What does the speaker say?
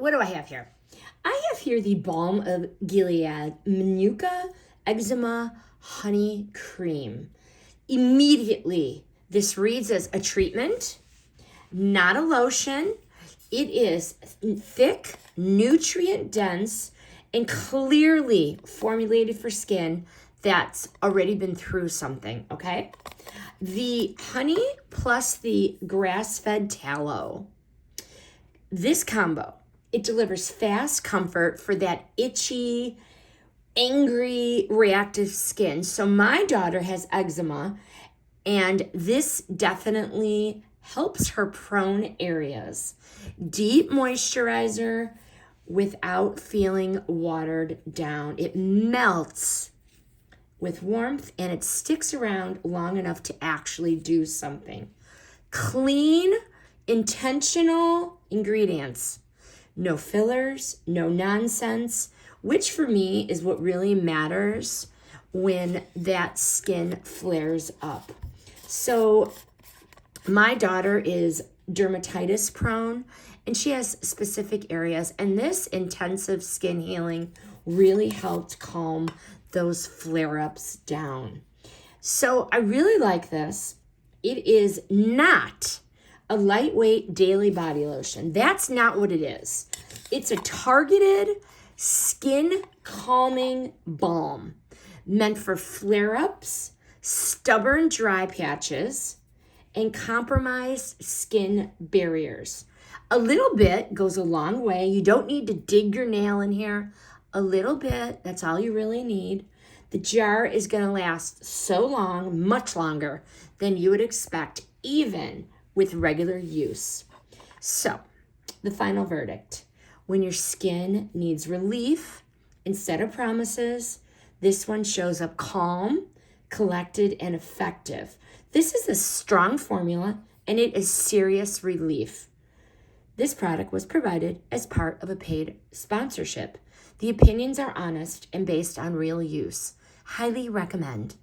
what do I have here? I have here the Balm of Gilead Manuka Eczema Honey Cream. Immediately, this reads as a treatment, not a lotion. It is thick, nutrient-dense, and clearly formulated for skin that's already been through something, okay? The honey plus the grass-fed tallow. This combo, it delivers fast comfort for that itchy, angry, reactive skin. So my daughter has eczema, and this definitely helps her prone areas. Deep moisturizer without feeling watered down. It melts with warmth and it sticks around long enough to actually do something. Clean, intentional ingredients. No fillers, no nonsense, which for me is what really matters when that skin flares up. So my daughter is dermatitis prone and she has specific areas, and this intensive skin healing really helped calm those flare-ups down. So I really like this. It is not a lightweight daily body lotion. That's not what it is. It's a targeted skin calming balm meant for flare-ups, stubborn dry patches, and compromised skin barriers. A little bit goes a long way. You don't need to dig your nail in here. A little bit, that's all you really need. The jar is gonna last so long, much longer than you would expect, even with regular use. So, the final verdict. When your skin needs relief instead of promises, this one shows up calm, collected, and effective. This is a strong formula, and it is serious relief. This product was provided as part of a paid sponsorship. The opinions are honest and based on real use. Highly recommend.